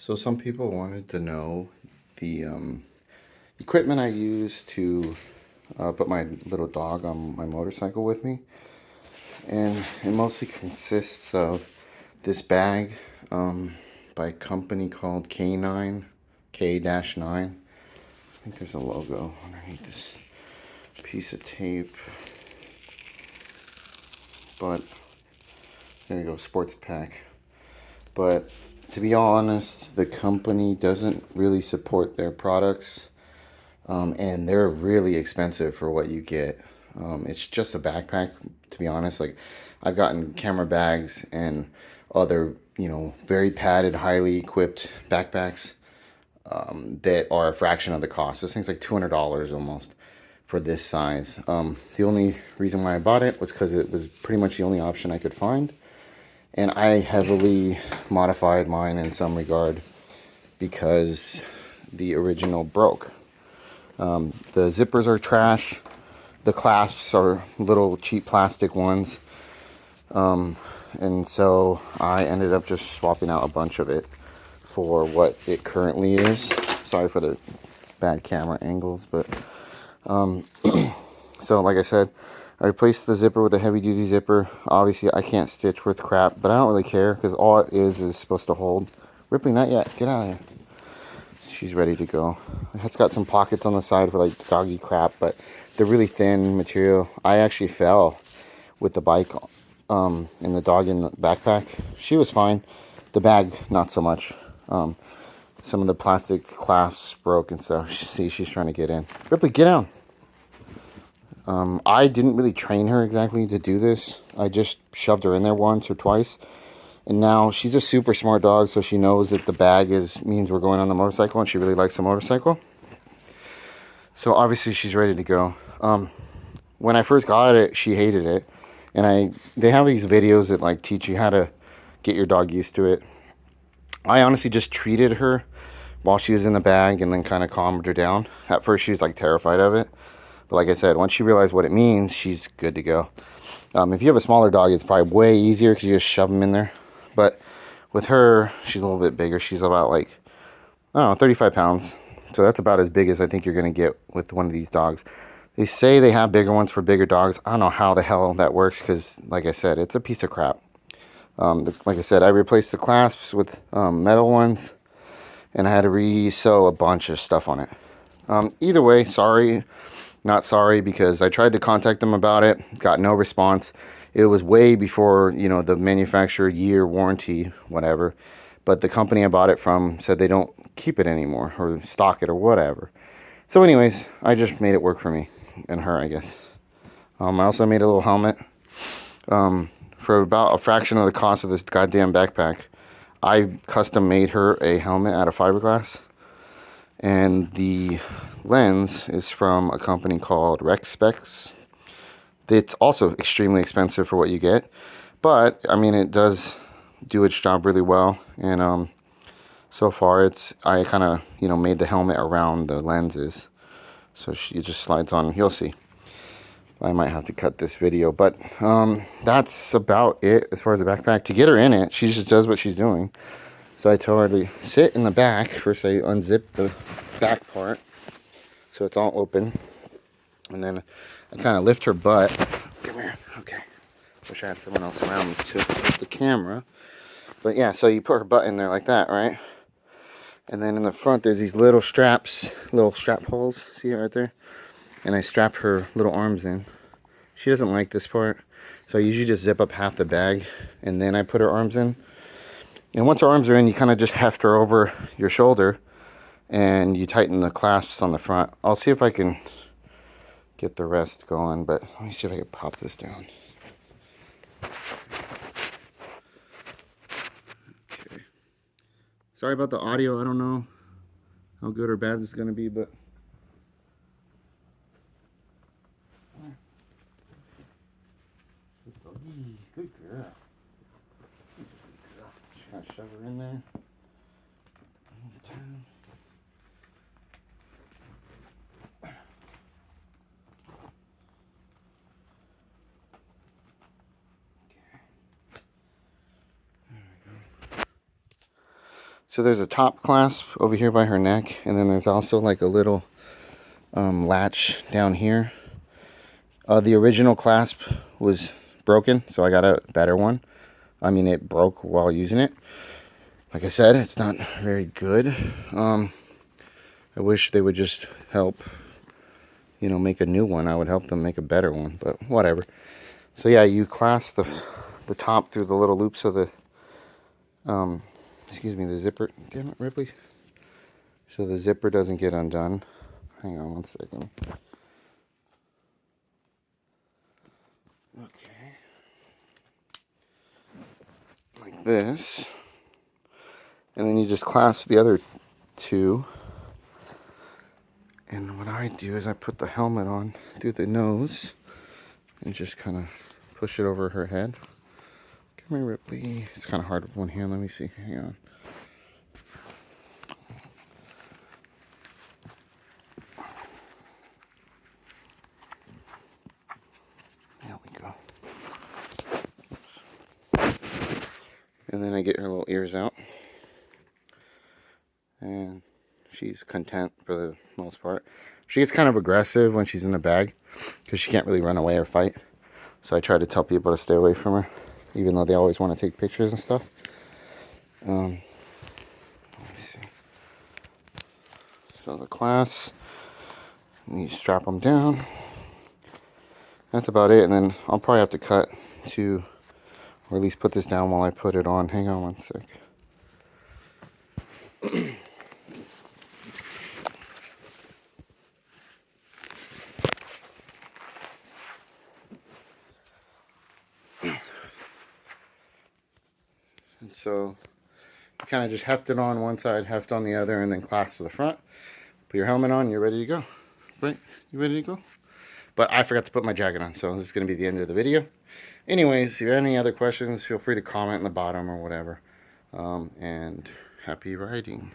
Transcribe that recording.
So some people wanted to know the equipment I use to put my little dog on my motorcycle with me. And it mostly consists of this bag by a company called K9, K-9. I think there's a logo underneath this piece of tape. But there you go, sports pack. But to be honest, the company doesn't really support their products. And they're really expensive for what you get. It's just a backpack, to be honest. Like, I've gotten camera bags and other, very padded, highly equipped backpacks that are a fraction of the cost. This thing's like $200 almost for this size. The only reason why I bought it was because it was pretty much the only option I could find. And I heavily modified mine in some regard because the original broke. The zippers are trash. The clasps are little cheap plastic ones. And so I ended up just swapping out a bunch of it for what it currently is. Sorry for the bad camera angles, but so like I said, I replaced the zipper with a heavy duty zipper. Obviously I can't stitch with crap, but I don't really care because all it is supposed to hold. Ripley, not yet. Get out of here. She's ready to go. It's got some pockets on the side for like doggy crap, but they're really thin material. I actually fell with the bike and the dog in the backpack. She was fine. The bag, not so much. Some of the plastic clasps broke and stuff. See, she's trying to get in. Ripley, get down. I didn't really train her exactly to do this. I just shoved her in there once or twice. And now she's a super smart dog, so she knows that the bag means we're going on the motorcycle, and she really likes the motorcycle. So obviously she's ready to go. When I first got it, she hated it. And they have these videos that like teach you how to get your dog used to it. I honestly just treated her while she was in the bag and then kind of calmed her down. At first she was like terrified of it. But like I said, once she realized what it means, she's good to go. If you have a smaller dog, it's probably way easier because you just shove them in there. But with her, she's a little bit bigger. She's about like, I don't know, 35 pounds. So that's about as big as I think you're going to get with one of these dogs. They say they have bigger ones for bigger dogs. I don't know how the hell that works because, like I said, it's a piece of crap. Like I said, I replaced the clasps with metal ones, and I had to re-sew a bunch of stuff on it. Either way, sorry, not sorry, because I tried to contact them about it, got no response. It was way before, the manufacturer year warranty, whatever. But the company I bought it from said they don't keep it anymore or stock it or whatever. So anyways, I just made it work for me and her, I guess. I also made a little helmet for about a fraction of the cost of this goddamn backpack. I custom made her a helmet out of fiberglass. And the lens is from a company called Rec Specs. It's also extremely expensive for what you get. But, I mean, it does do its job really well. And so far, I kind of, made the helmet around the lenses. So it just slides on. You'll see. I might have to cut this video. But that's about it as far as the backpack. To get her in it, she just does what she's doing. So I told her to sit in the back. First, I unzip the back part so it's all open. And then I kind of lift her butt. Come here. Okay. Wish I had someone else around me to hold the camera. But yeah, so you put her butt in there like that, right? And then in the front, there's these little straps, little strap holes. See it right there? And I strap her little arms in. She doesn't like this part. So I usually just zip up half the bag and then I put her arms in. And once her arms are in, you kind of just heft her over your shoulder and you tighten the clasps on the front. I'll see if I can get the rest going, but let me see if I can pop this down. Okay. Sorry about the audio. I don't know how good or bad this is going to be, but good girl. Just kind of shove her in there. So there's a top clasp over here by her neck, and then there's also like a little latch down here. The original clasp was broken, so I got a better one. I mean, it broke while using it. Like I said, it's not very good. I wish they would just help, you know, make a new one. I would help them make a better one, but whatever. So yeah, you clasp the top through the little loops of the, excuse me, the zipper. Damn it, Ripley. So the zipper doesn't get undone. Hang on one second. Okay. Like this. And then you just clasp the other two. And what I do is I put the helmet on through the nose and just kind of push it over her head. Come here, Ripley. It's kind of hard with one hand. Let me see. Hang on. There we go. And then I get her little ears out. And she's content for the most part. She gets kind of aggressive when she's in the bag because she can't really run away or fight. So I try to tell people to stay away from her, even though they always want to take pictures and stuff. Let me see. So the clasp, you strap them down. That's about it. And then I'll probably have to cut to, or at least put this down while I put it on. Hang on one sec. And so you kind of just heft it on one side, heft on the other, and then clasp to the front. Put your helmet on, you're ready to go. Right? You ready to go? But I forgot to put my jacket on, so this is going to be the end of the video. Anyways, if you have any other questions, feel free to comment in the bottom or whatever. And happy riding.